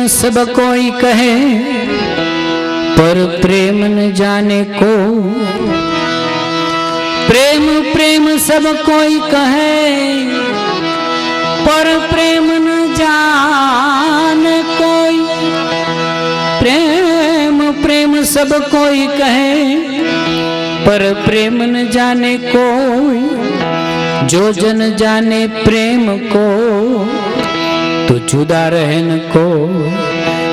सब कोई कहे, पर प्रेम न जाने को। प्रेम प्रेम सब कोई कहे, पर प्रेम न जाने कोई। प्रेम प्रेम सब कोई कहे, पर प्रेम न जाने कोई। जो जन जाने प्रेम को, तो जुदा रहन को।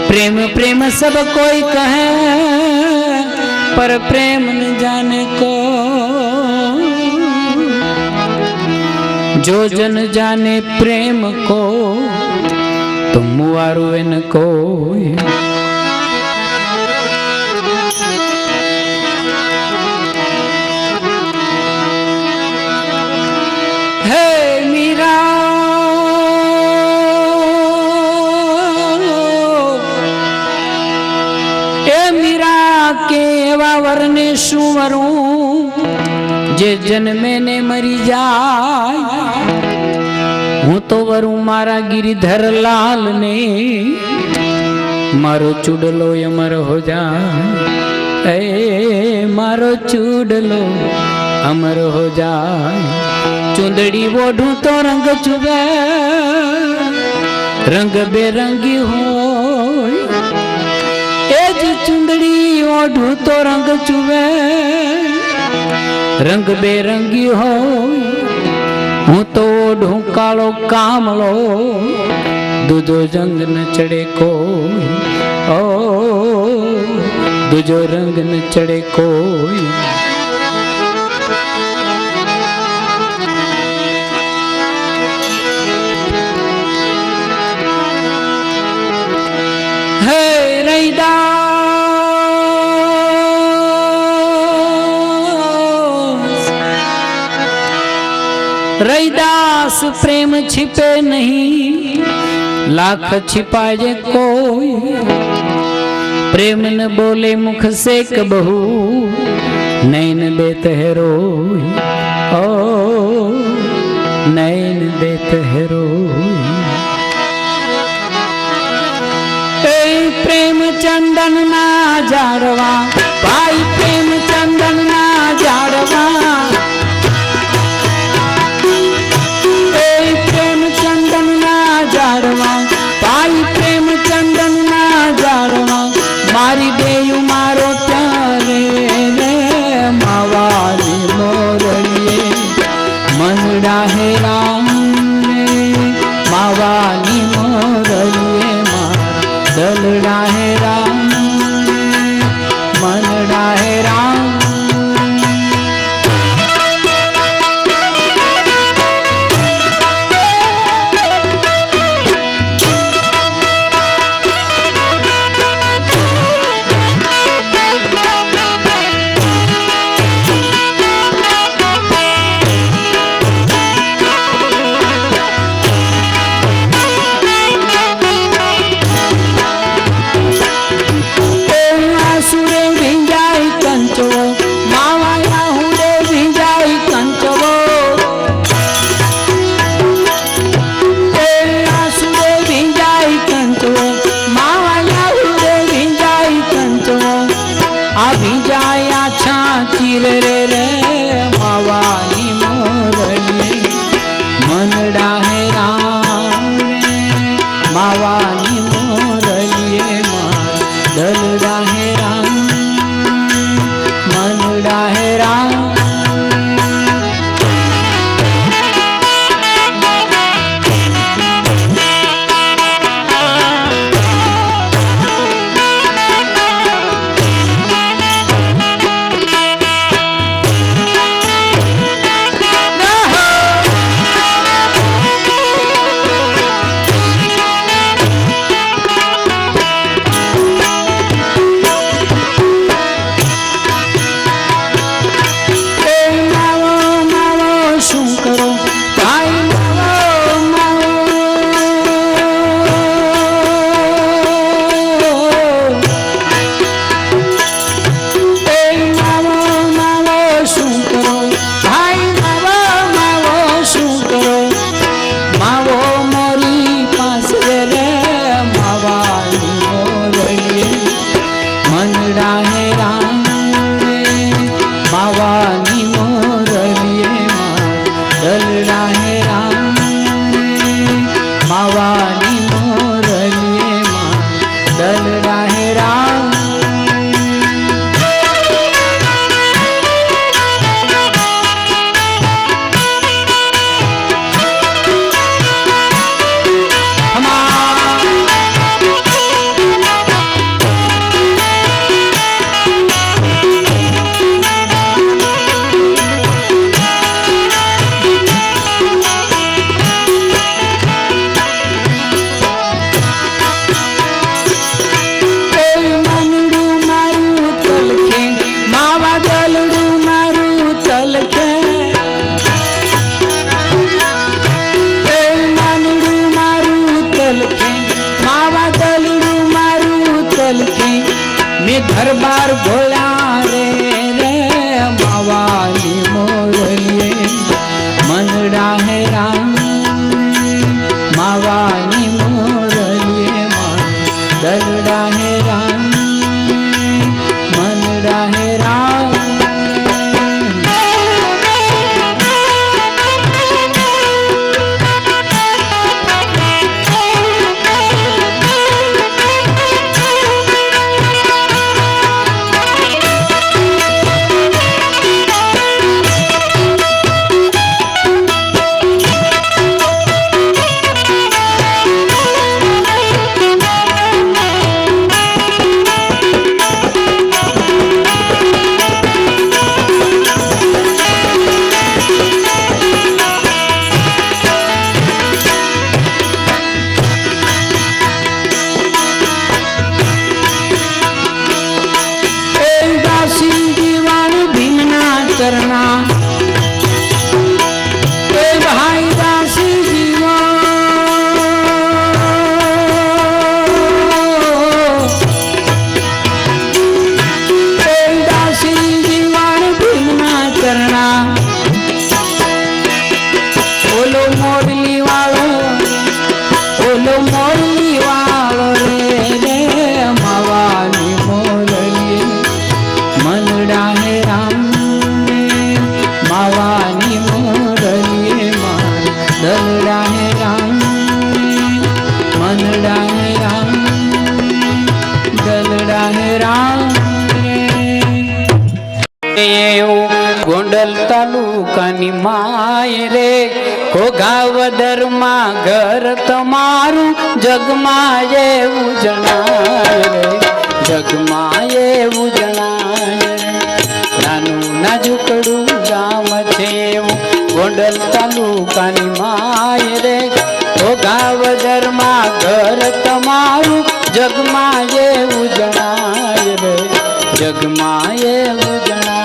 प्रेम प्रेम सब कोई कहे, पर प्रेम न जाने को। जो जन जाने प्रेम को, तो मुआरू न कोई। वरने शू वरूं, जे जन्मे ने मरी जाय। हूँ तो वरूं मारा गिरिधर लाल ने, मारो चूडलो अमर हो जाए। ए मारो चूडलो अमर हो जाए। चुंदड़ी ओढ़ूं तो रंग चुभे, रंग बेरंगी हो। चुंदड़ी ओढ़ूं तो रंग चुवे, रंग बेरंगी हो। हूँ तो ओढ़ूं कालो कामलो, दूजो रंग न चढ़े को। ओ दूजो रंग न चढ़े कोई। हे रैदा रैदास प्रेम छिपे नहीं, लाख छिपाए कोई। प्रेम न बोले मुख से कबहू, नैन देत है रोई। ओ नैन देत है रोई। प्रेम चंदन ना जाड़वा, भाई प्रेम चंदन ना जाड़वा। भाई प्रेम चंदन ना जाड़वा, मारी देयु मारो प्यारे रे। मावाली मोरलिए मनड़ा है राम रे। मावाली मोरलिए मारा दलड़ा है राम रे। मनड़ा है राम। એ દરબાર ભોળા રે રે માવાની મોરલીએ મનડા હે રામ માવાની મોરલીએ દલડા હે રામ મનડા હે રામ ગોંડલ તાલુકાની માય રે ઘોઘાવદર માં ઘર તમારું જગમાં એવું જણાય રે જગમાં એવું જણાય નાનું નાજુકડું ગામ છે એવું ગોંડલ તાલુકાની માય રે ઘોઘાવદર માં ઘર તમારું જગમાં એવું જણાય રે જગમાં એવું જણાય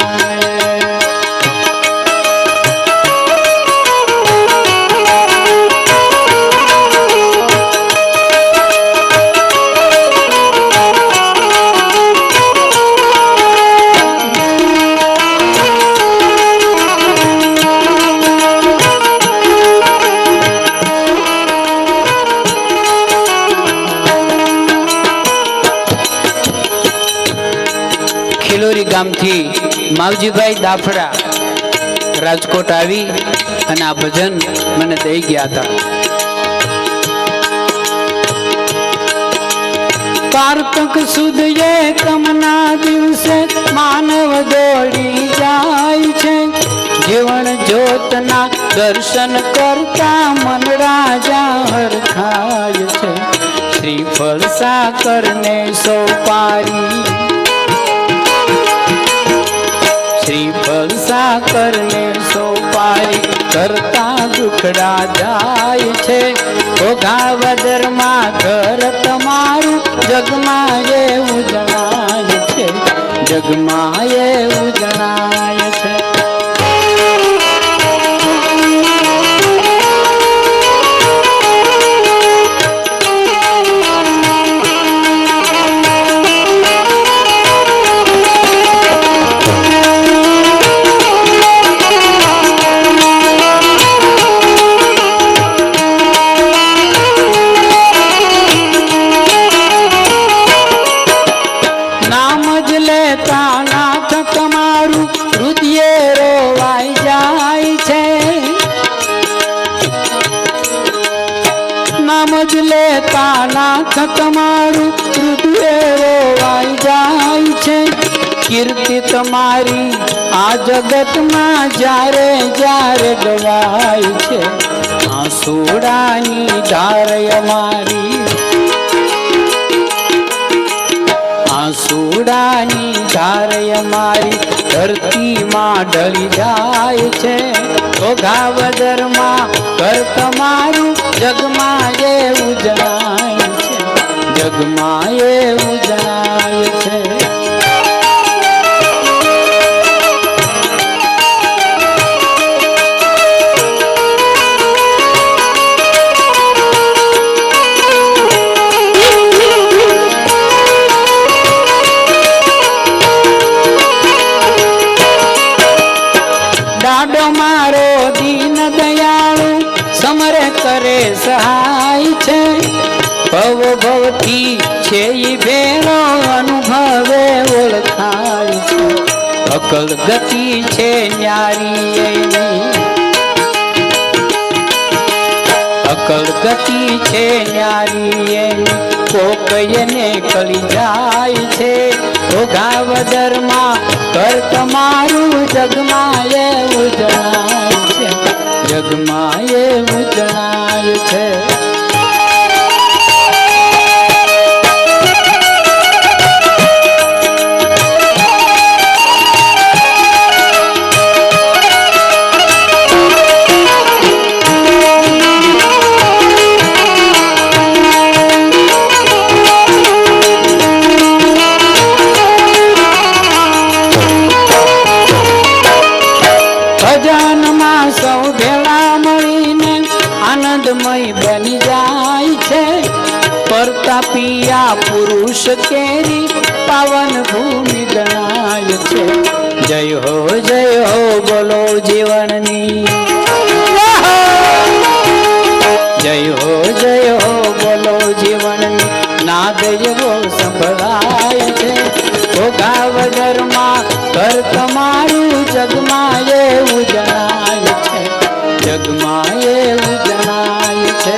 ગામથી માવજીભાઈ દાફડા રાજકોટ આવી અને આ ભજન મને દઈ ગયા હતા. કારતક સુદ એકમના દિવસે માનવ દોડી જાય છે જીવન જ્યોતના દર્શન કરતા મન રાજા હરખાય છે શ્રીફળ સાકરને સોપારી શ્રીફળ સાકરને સોપારી કરતા દુખડા જાય છે ઘોઘાવદરમાં ઘર તમારું જગમાં એવું જણાય છે જગમાં એવું જણાય છે. તમારું હૃદય રોવાઈ જાય છે કીર્તિ તમારી આ જગતમાં જ્યારે જ્યારે ગવાય છે આંસુડાની ધાર અમારી આંસુડાની ધાર અમારી ધરતીમાં ઢળી જાય છે ઘોઘાવદરમાં ઘર તમારું જગમાં એવું જણાય છે જગમાં એવું જણાય છે. દીન દયાળુ સમરે કરે સહાય છે ભવ ભવથી છે ઈ ભેળો અનુભવે ઓળખાય છે અકલ ગતિ છે ન્યારી એની અકલ ગતિ છે ન્યારી એની કોક એને કળી જાય છે ઘોઘાવદરમાં કર તમારું જગમાં એવું જણાય છે જગમાં એવું જણાય છે ભજનમાં સૌ ભેળા મળીને આનંદમય બની જાય છે પરતાપિયા પુરુષ કેરી પાવન ભૂમિ ગણાય છે જય હો બોલો જીવનની જય હો બોલો જીવનની નાદ એવો સંભળાય છે ઘોઘાવદરમાં કર તમારું જગમાં એવું જણાય છે જગમાં એવું જણાય છે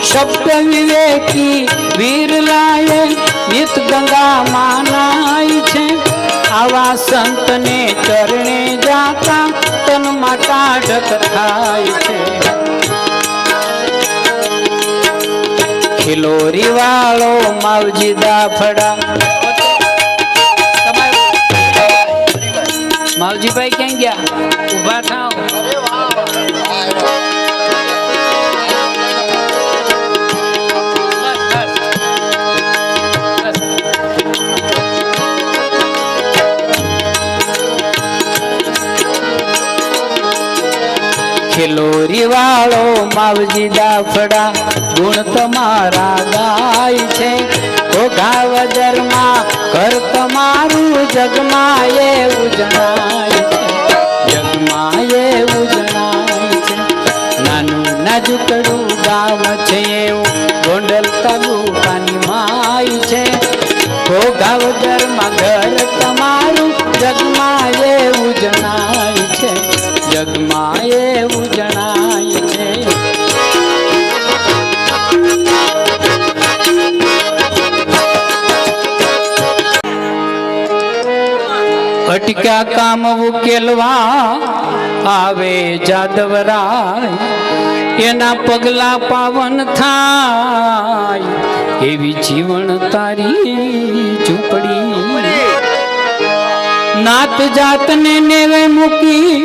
શબ્દ વિવેકી વીર લાયે નિત ગંગા માનાય છે આવા સંતને ચરણે જાતા તન માતા ઢક થાય છે ખિલોરી વાળો માવજી દાફડા માવજીભાઈ ક્યાં ગયા ઉભા થાવ ખિલોરી વાળો માવજી દાફડા ગુણ તમારા ગાય છે ઘોઘાવદરમાં ઘર તમારું જગમાં એવું જણાય છે જગમાં એવું જણાય છે નાનું નાજુકડું ગામ છે એવું ગોંડલ તાલુકાની માય છે ઘોઘાવદરમાં ઘર તમારું જગમાં એવું જણાય છે જગમાં એવું જણાય છે અટક્યા કામ ઉકેલવા આવે જાદવરાય એના પગલા પાવન થાય એવી જીવન તારી ઝૂંપડી નાત જાતને નેવે મૂકી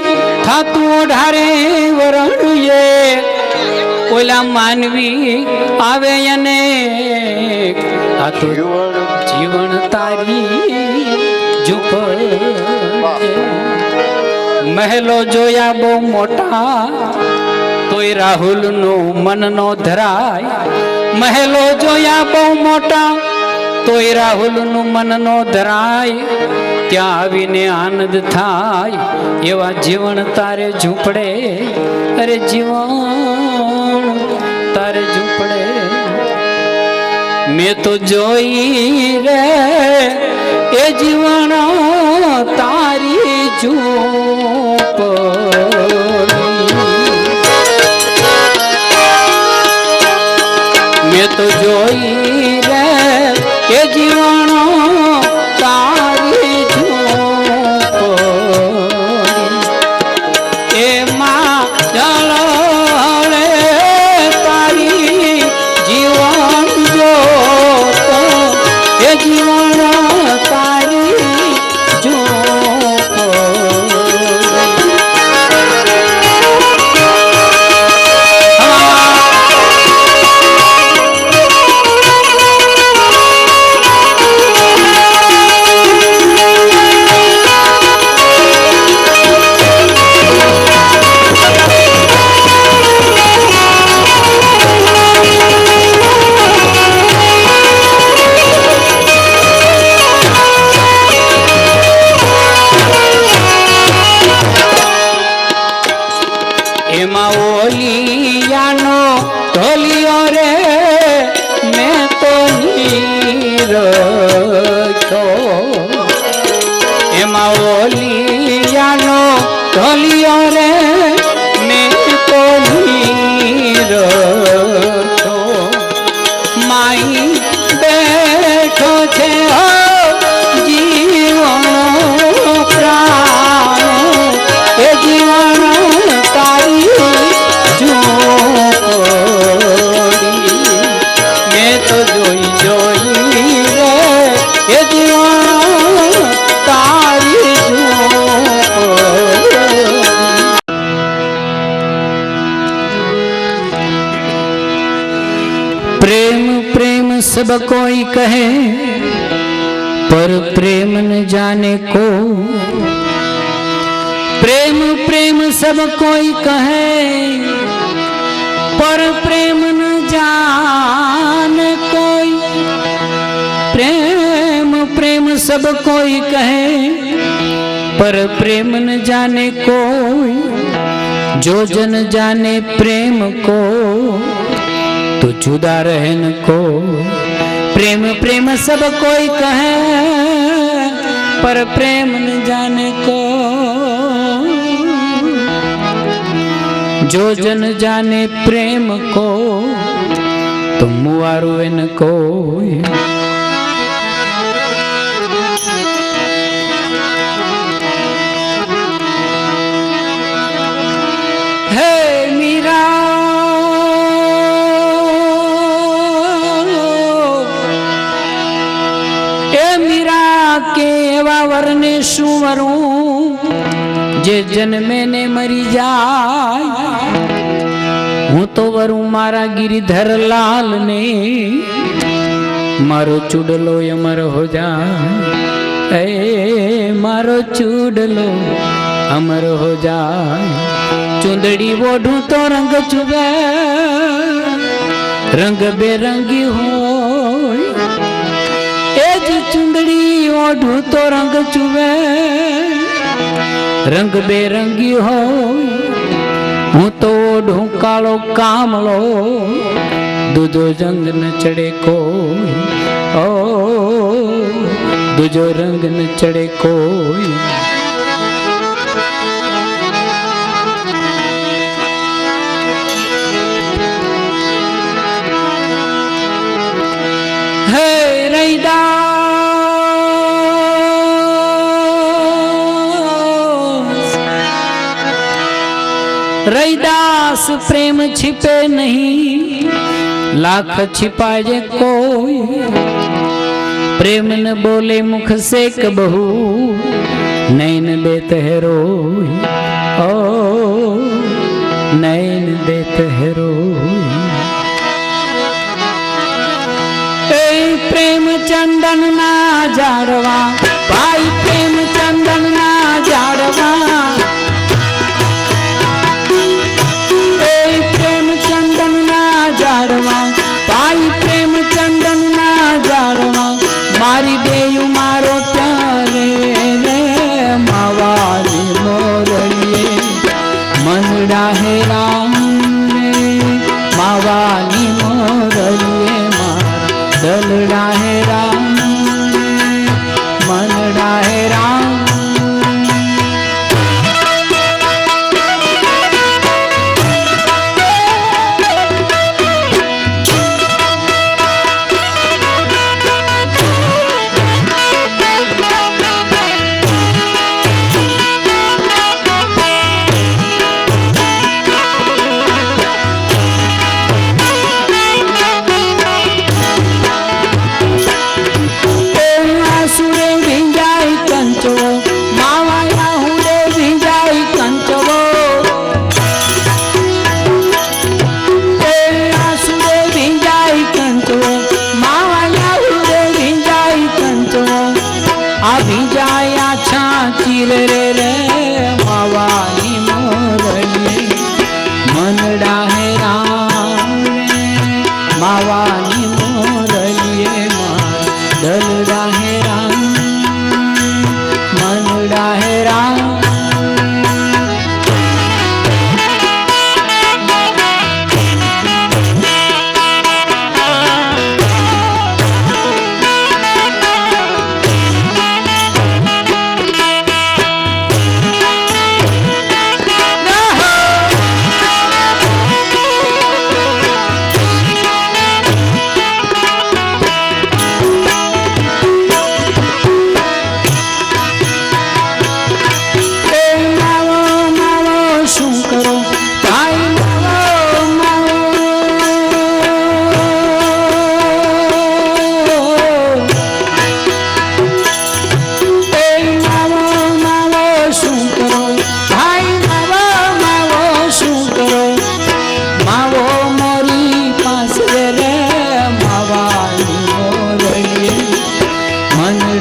થાતું ઓઢારે વરણુએ ઓલા માનવી આવે અને આ તો જીવન તારી ઝૂંપડી મહેલો જોયા બહુ મોટા તોય રાહુલનું મન નો ધરાય મહેલો જોયા બહુ મોટા તોય રાહુલનું મન નો ધરાય ત્યાં આવીને આનંદ થાય એવા જીવન તારે ઝૂંપડે અરે જીવન તારે ઝૂંપડે મેં તો જોઈ રે એ જીવન તારી ઝૂંપડી મેં તો જોઈ રે એ જીવન તારી ઝૂંપડી એમાં જળે તારી જીવન જોત એ જીવન તારી ઝૂંપડી છે જીવન પ્રાણ એ જીવન તારી જોડી મેં તો જોઈ જોઈ રે એ જીવન તારી જોડી प्रेम प्रेम सब कोई कहे पर प्रेम न जाने को प्रेम प्रेम सब कोई कहे पर प्रेम न जाने कोई प्रेम प्रेम सब कोई कहे पर प्रेम न जाने कोई जो जन जाने प्रेम को तो जुदा रहन को प्रेम प्रेम सब कोई कहे पर प्रेम न जाने को जो जन जाने प्रेम को तो मुआरो इन को हे मीरा केवा वरने शू वरूं जे जन्मे ने मरी जाय हूँ तो वरूं मारा गिरिधर लाल ने मारो चूडलो अमर हो जाए ए मारो चूडलो अमर हो जाए चुंदड़ी ओढ़ूं तो रंग चुबे रंग बेरंगी हो चुंदड़ी ओढ़ू तो रंग चुवे रंग बेरंगी हो हूँ तो ओढ़ू कालो कामलो दूजो रंग न चढ़े को ओ दूजो रंग न चढ़े कोई हे रैदा रैदास प्रेम छिपे नहीं लाख छिपाए कोई प्रेम न बोले मुख से कबहू नैन देत है रोई ओ नैन देत है रोई प्रेम चंदन ना जाड़वा भाई प्रेम चंदन ना जाड़वा प्रेम चंदन ना जाड़वा भाई प्रेम चंदन ना जाड़वा मारी बेयू मारो प्यारे रे मावाली मोरलिए मनड़ा है राम मावाली मोरलिए दलड़ा है राम मनड़ा है राम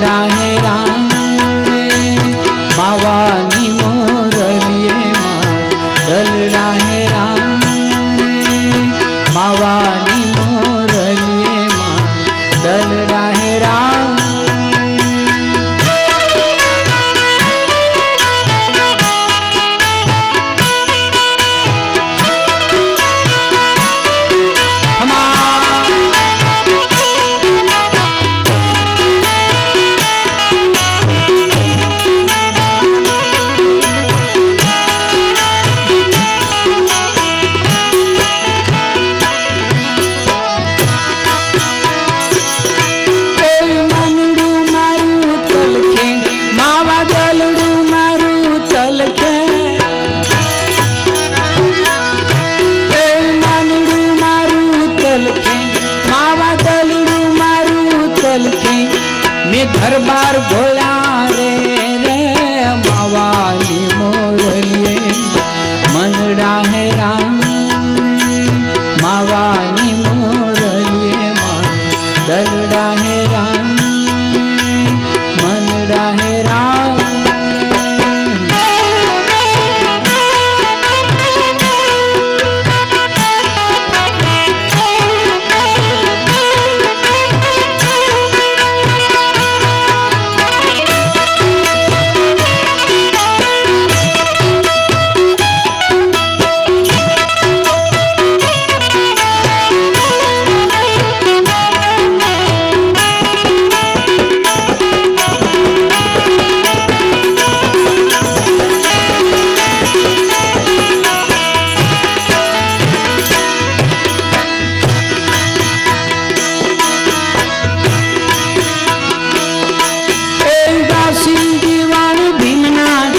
રાહે રામ માવાની મોરલીએ દલ રાહે રામ માવાની મોરલીએ દલ રાહે રામ घर बार भोला रे रे मावाली मोरलिए मन राहे राम मावाली मोरलिए दल राहे राम मन राहे राम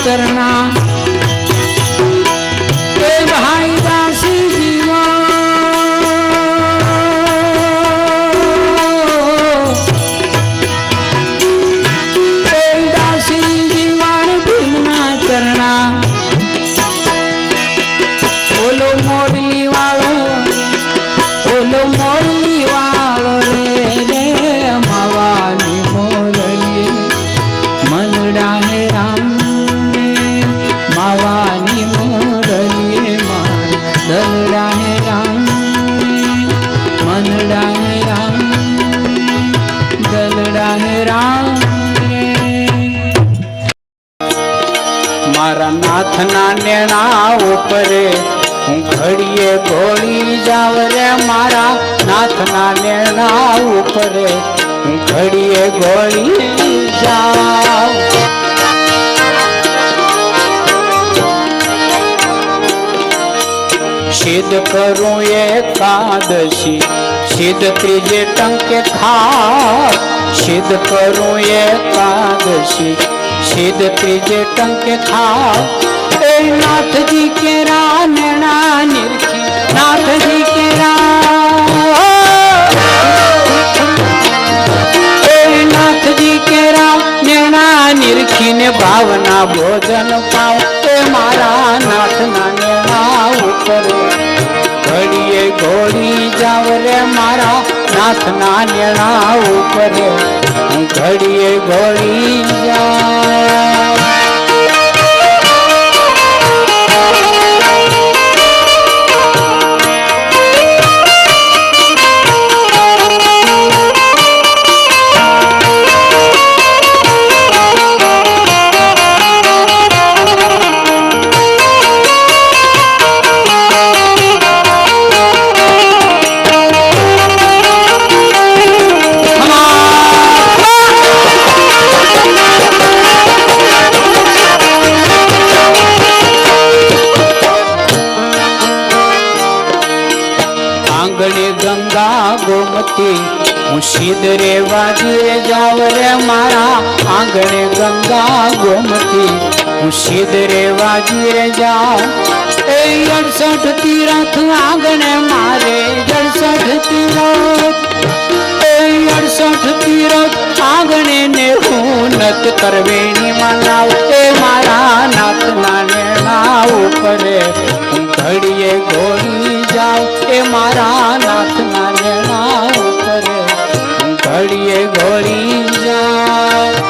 करना भाई दासी जीवा दासी जीवान भीमना करना बोलो मोरली वालो रे रे मावाली मोरली मन राहे राम मावानी मोरलिए दल राहे राम मन राहे राम दल राहे राम मारा नाथ ना नेणा उपरे हूँ घड़िए घोड़ी जाव रे मारा नाथ ना नेणा उपरे हूँ घड़िए घोड़ी जाव सिद्ध करूं एकादशी सिद्ध त्रिजे टंके खाओ सिद्ध करूं एकादशी सिद्ध त्रिजे टंके खाओ ए नाथ जी के नैना निरखी नाथ जी के नाथ जी के नैना निरखी ने भावना भोजन पाओ ए मारा नाथ ना नैना ऊपर घड़िए घोड़ी जाव रे मारा नाथ ना नेणा ऊपर घड़िए घोड़ी जाव गोमती हूँ सीध रे वाजिए जाव रे मारा आंगणे गंगा गोमती हूँ सीध रे वाजिए जाओ 68 तीरथ आंगणे मारे 68 तीरथ आंगणे ने नत करवेणी मनाव मारा नाथ ना नेणा ऊपरे घड़िए घोड़ी जाओ मारा नाथ ना नेणा ऊपरे घड़िए घोड़ी जाओ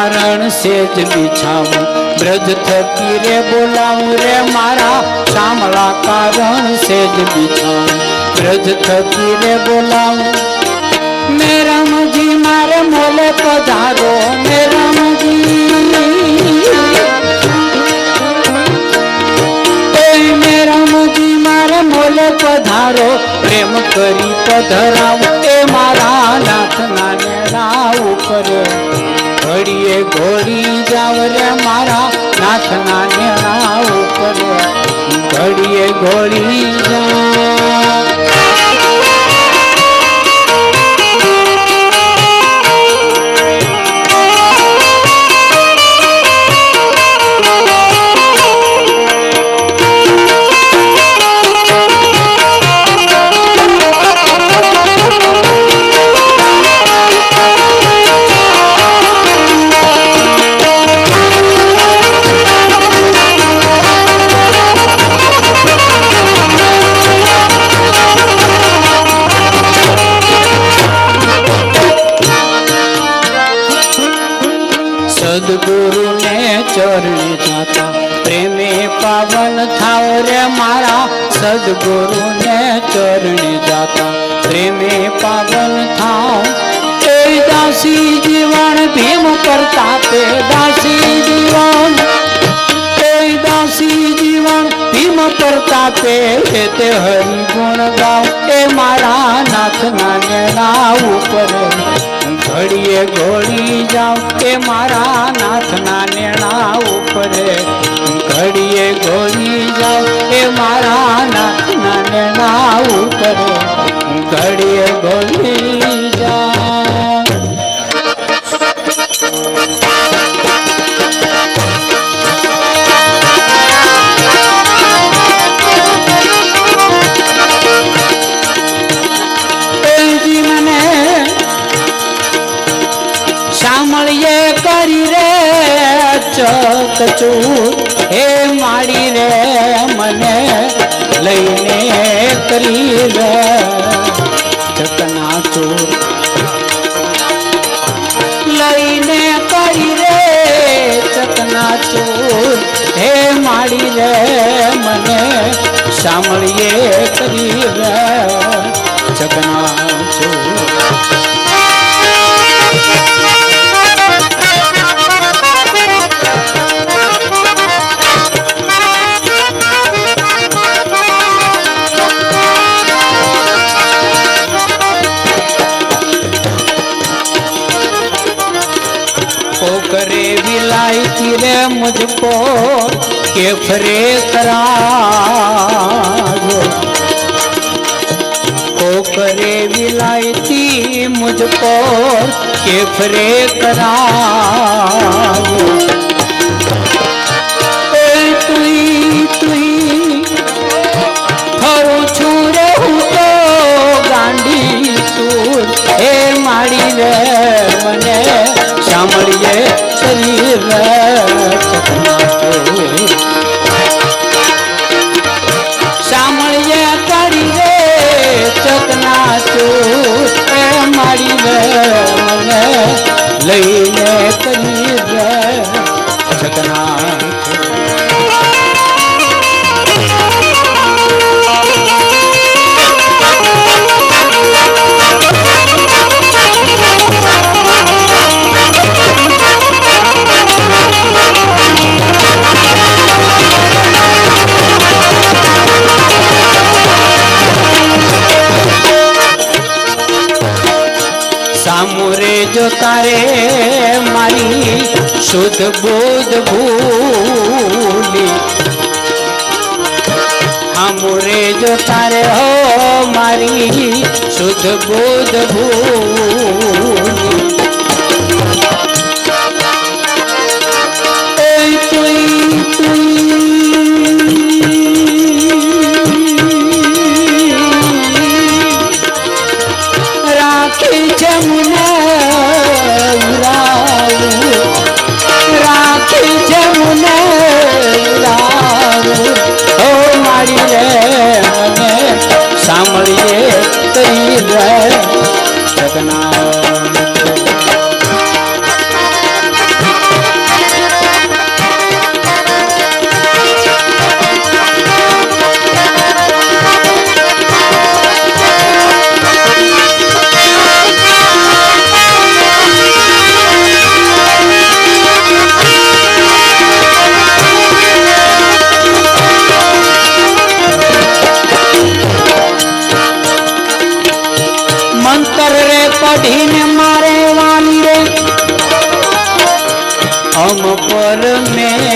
કારણ સેજ બિછાવું બ્રજ થકી રે બોલાવું રે મારા શામળા કારણ સેજ બિછાવું બ્રજ થકી રે બોલાવું મેરામજી મારે મોલે પધારો મેરામજી મેરામજી મારે મોલે પધારો પ્રેમ કરી પધરાવો એ મારા નાથના નેણા ઉપર ઘડીએ ઘોડી જાવ રે મારા નાથના નેણા ઉપર ઘડીએ ઘોડી જાવ સદગુરુ ને ચરણે જાતા પ્રેમે પાવન થાવ રે મારા સદગુરુ ને ચરણે જાતા પ્રેમે પાવન થાવ એ દાસી જીવન ભીમ કરતા તે દાસી જીવન એ દાસી જીવન ભીમ કરતા તે હરિ ગુણ ગાવ એ મારા નાથના નેણા ઉપર ઘડીએ ઘોડી જાવ કે મારા નાથના નેણા ઉપર ઘડીએ ઘોડી જાવ કે મારા નાથના નેણા ઉપર ઘડીએ ઘોડી જાવ શામળીએ કરી રે ચકચૂર હે માડી રે મને લઈને કરી રે ચકનાચૂર લઈને કરી રે ચકનાચૂર હે માડી રે મને શામળીએ કરી રે ચકનાચૂર करे विलायती रे मुझको के फरे कराजो को करे विलायती मुझको के फरे कराजो तुई तुई थरो छूरे हूँ तो गांडी तूर हे माड़ी रे मने शामळीए शरीर चकनाचूर शामळीए करी रे चकनाचूर ए माड़ी रे मने लईने करी रे चकनाचूर सामुरे जो तारे मारी शुद्ध बुद्ध भूली हमरे जो तारे हो मारी शुद्ध बुद्ध भूली સાંભળીએ કરી રે જગન્નાથ हम पर मेला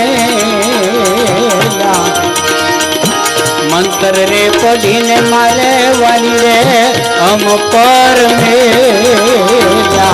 मंत्र रे पढ़ीने मारे वाली रे हम पर मेला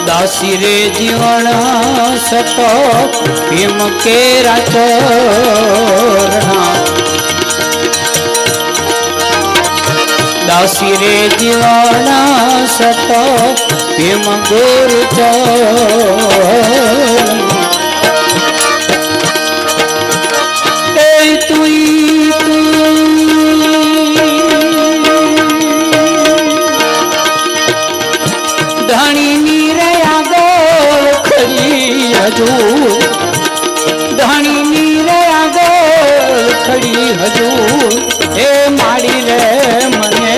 દાસી જીવન સતો ભીમ કેરા ચોરણા દાસી રે જીવન સતો ભીમ ગુરુ ધણી ની રે આગળ ખડી હજૂર હે માડી રે મને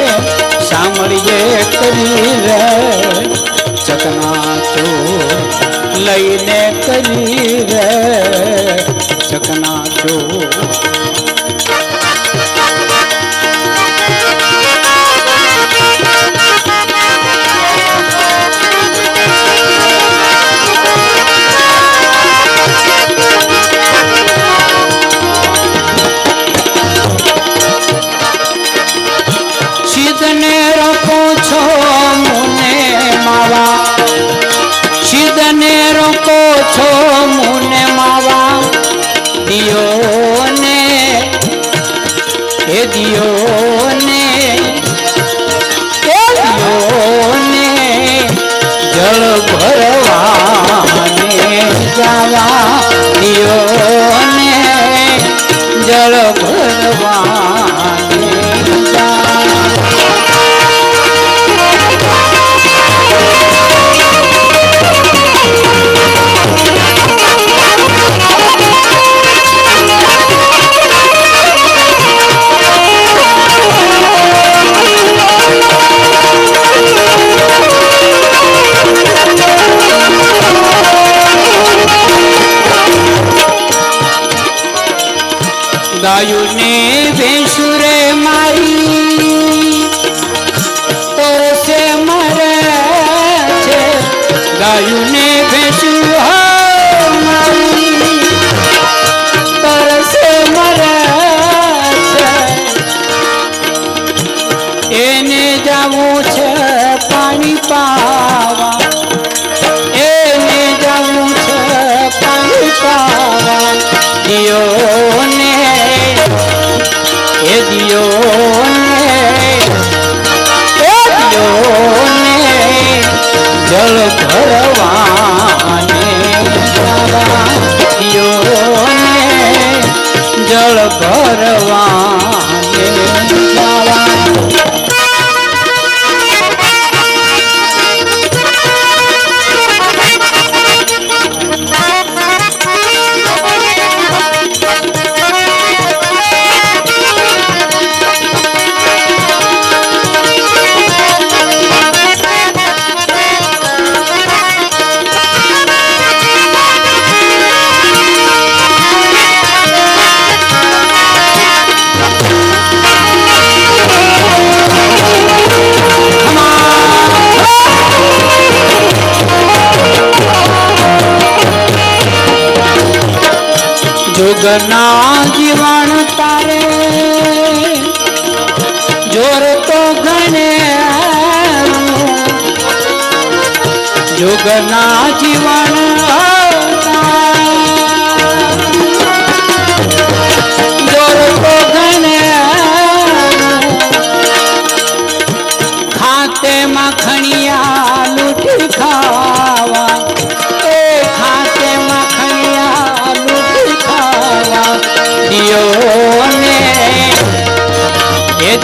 સાંભળીએ કરી રે ચકના ચોર લઈને કરી રે ચકના ચોર જળ ભરવાને જાવા દિયોને જળ ભરવાને ગાયું ને ભેંસુરે મારી તરસે મરે છે ગાયું ને ભેંસુર મારી તરસે મરે છે એને જાવું છે પાણી પાવા એને જાવું છે પાણી પાવા દિયોને જળ ભરવાને જળ ભરવાને જોગના જીવન તારે જોર તો ગણે જોગના જીવન જોર તો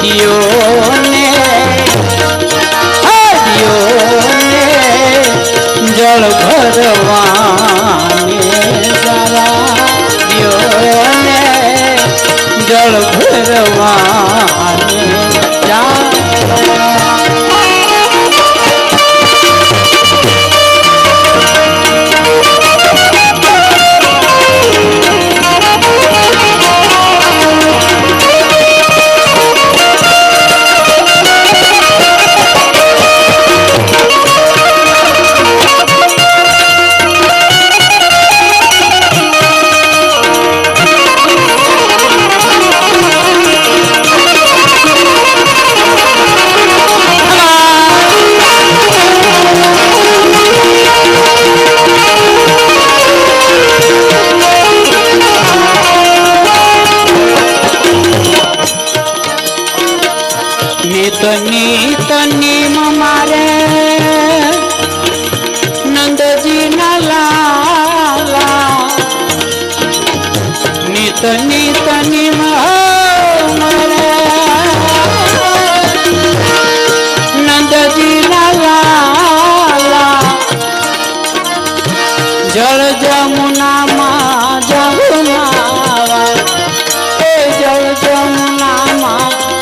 दियो ने जल भरवाने जरा दियो ने जल भरवाने जा नीत नीम मारे नंद जी न लाला नीत नीम मारे नंद जी न लाला जल जमुना मा जमुनावा जल जमुना मा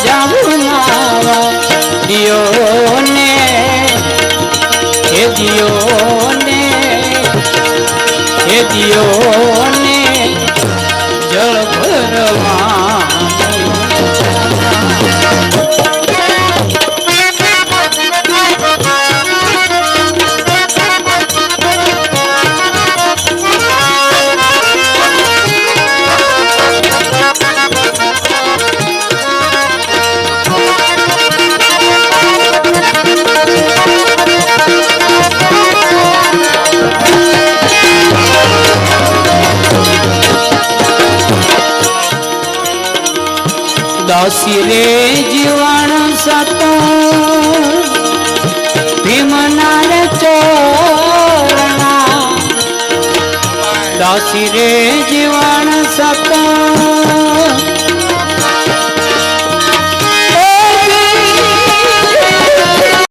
जमुनावा दियो ने हे दियो ने हे दियो ने जल भरवा दासी रे जीवन सतो भीमना रे चोरणा दासी रे जीवन सतो